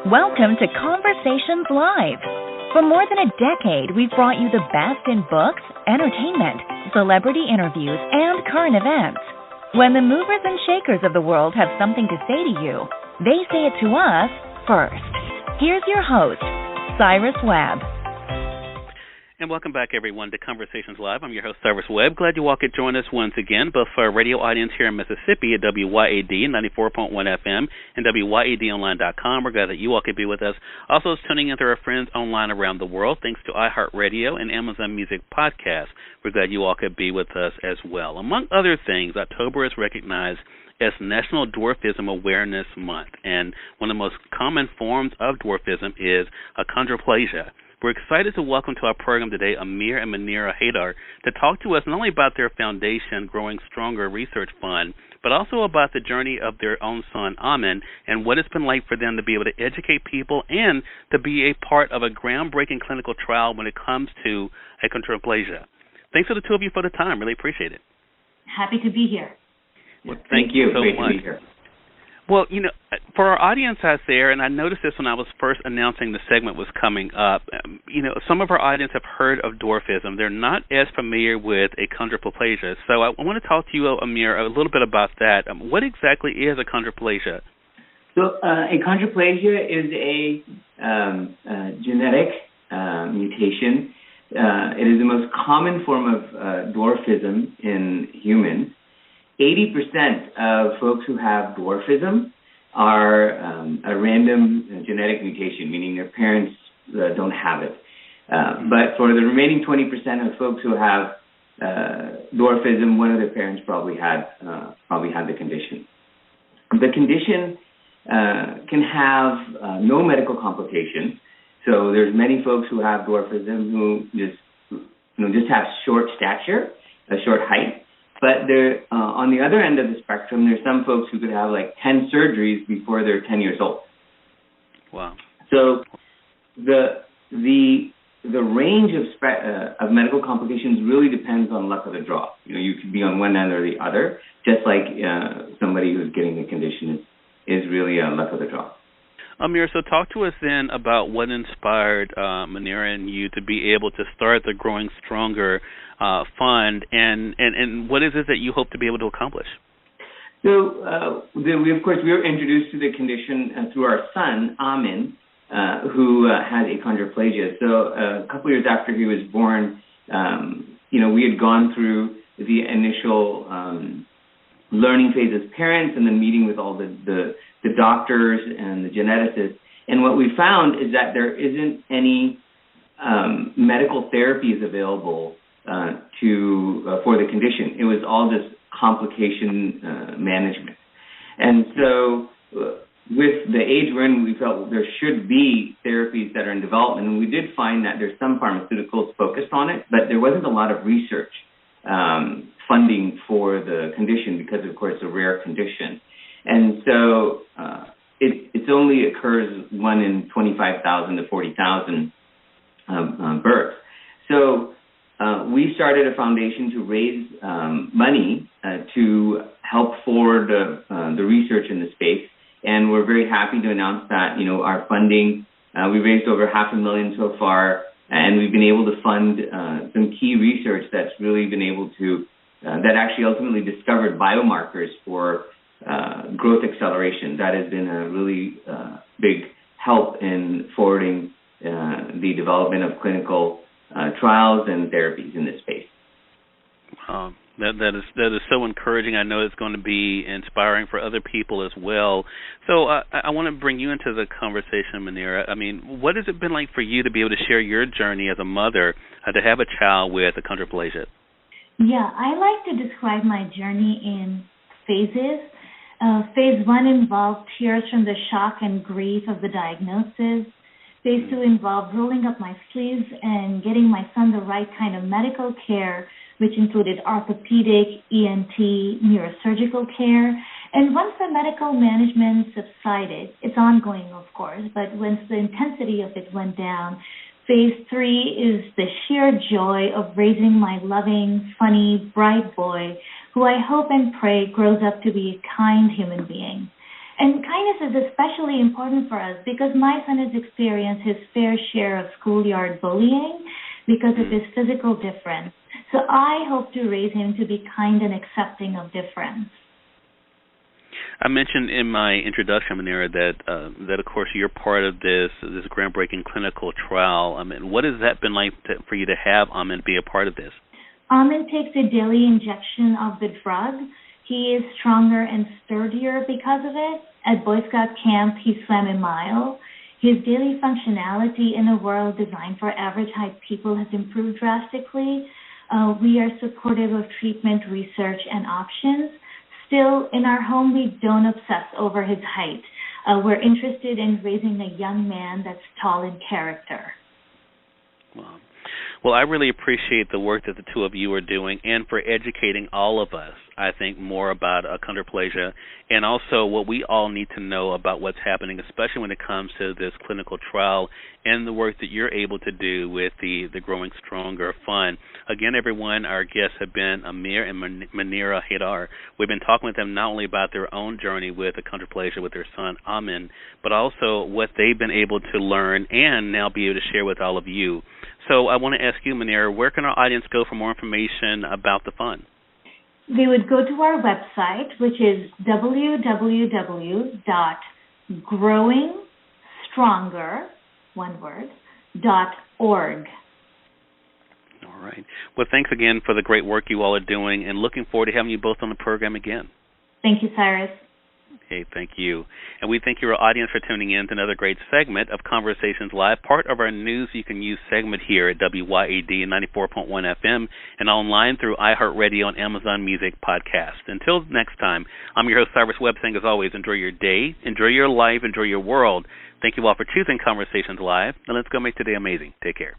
Welcome to Conversations Live. For more than a decade, we've brought you the best in books, entertainment, celebrity interviews, and current events. When the movers and shakers of the world have something to say to you, they say it to us first. Here's your host, Cyrus Webb. And welcome back, everyone, to Conversations Live. I'm your host, Cyrus Webb. Glad you all could join us once again, both for our radio audience here in Mississippi at WYAD 94.1 FM and WYADonline.com. We're glad that you all could be with us. Also, tuning in to our friends online around the world, thanks to iHeartRadio and Amazon Music Podcasts. We're glad you all could be with us as well. Among other things, October is recognized as National Dwarfism Awareness Month, and one of the most common forms of dwarfism is achondroplasia. We're excited to welcome to our program today Amer and Munira Haider to talk to us not only about their foundation, Growing Stronger Research Fund, but also about the journey of their own son, Amer, and what it's been like for them to be able to educate people and to be a part of a groundbreaking clinical trial when it comes to achondroplasia. Thanks to the two of you for the time. Really appreciate it. Happy to be here. Well, thank you so much. To be here. Well, you know, for our audience out there, and I noticed this when I was first announcing the segment was coming up, you know, some of our audience have heard of dwarfism. They're not as familiar with achondroplasia. So I want to talk to you, Amer, a little bit about that. What exactly is achondroplasia? So achondroplasia is a genetic mutation. It is the most common form of dwarfism in humans. 80% of folks who have dwarfism are a random genetic mutation, meaning their parents don't have it. But for the remaining 20% of folks who have dwarfism, one of their parents probably had the condition. The condition can have no medical complications. So there's many folks who have dwarfism who just have short stature, a short height. But on the other end of the spectrum, there's some folks who could have like 10 surgeries before they're 10 years old. Wow. So the range of medical complications really depends on luck of the draw. You know, you could be on one end or the other, just like somebody who's getting the condition is really luck of the draw. Amer, so talk to us then about what inspired Munira and you to be able to start the Growing Stronger Fund, and what is it that you hope to be able to accomplish? So we were introduced to the condition through our son, Amer, who had achondroplasia. So a couple years after he was born, we had gone through the initial learning phase as parents and then meeting with all the doctors and the geneticists. And what we found is that there isn't any medical therapies available for the condition. It was all just complication management. And so with the age we're in, we felt there should be therapies that are in development. And we did find that there's some pharmaceuticals focused on it, but there wasn't a lot of research funding for the condition because, of course, it's a rare condition. And so it only occurs 1 in 25,000 to 40,000 births. So we started a foundation to raise money to help forward the research in the space. And we're very happy to announce that, our funding, we raised over $500,000 so far, and we've been able to fund some key research that's really been able to, that actually ultimately discovered biomarkers for growth acceleration. That has been a really big help in forwarding the development of clinical trials and therapies in this space. That is so encouraging. I know it's going to be inspiring for other people as well. So I want to bring you into the conversation, Munira. I mean, what has it been like for you to be able to share your journey as a mother to have a child with achondroplasia? Yeah, I like to describe my journey in phases. Phase 1 involved tears from the shock and grief of the diagnosis. Phase 2 involved rolling up my sleeves and getting my son the right kind of medical care, which included orthopedic, ENT, neurosurgical care. And once the medical management subsided, it's ongoing, of course, but once the intensity of it went down, Phase 3 is the sheer joy of raising my loving, funny, bright boy, who I hope and pray grows up to be a kind human being. And kindness is especially important for us because my son has experienced his fair share of schoolyard bullying because of his physical difference. So I hope to raise him to be kind and accepting of difference. I mentioned in my introduction, Munira, that of course you're part of this groundbreaking clinical trial. I mean, what has that been like for you to have Amen be a part of this? Amen takes a daily injection of the drug. He is stronger and sturdier because of it. At Boy Scout camp, he swam a mile. His daily functionality in a world designed for average height people has improved drastically. We are supportive of treatment, research, and options. Still, in our home, we don't obsess over his height. We're interested in raising a young man that's tall in character. Wow. Well, I really appreciate the work that the two of you are doing and for educating all of us, I think, more about achondroplasia and also what we all need to know about what's happening, especially when it comes to this clinical trial and the work that you're able to do with the Growing Stronger Fund. Again, everyone, our guests have been Amer and Munira Haider. We've been talking with them not only about their own journey with achondroplasia with their son, Amen, but also what they've been able to learn and now be able to share with all of you. So I want to ask you, Munira, where can our audience go for more information about the fund? They would go to our website, which is www.growing.org. All right. Well, thanks again for the great work you all are doing, and looking forward to having you both on the program again. Thank you, Cyrus. Hey, thank you. And we thank your audience for tuning in to another great segment of Conversations Live, part of our News You Can Use segment here at WYAD 94.1 FM and online through iHeartRadio and Amazon Music Podcast. Until next time, I'm your host, Cyrus Webb, saying as always, enjoy your day, enjoy your life, enjoy your world. Thank you all for choosing Conversations Live, and let's go make today amazing. Take care.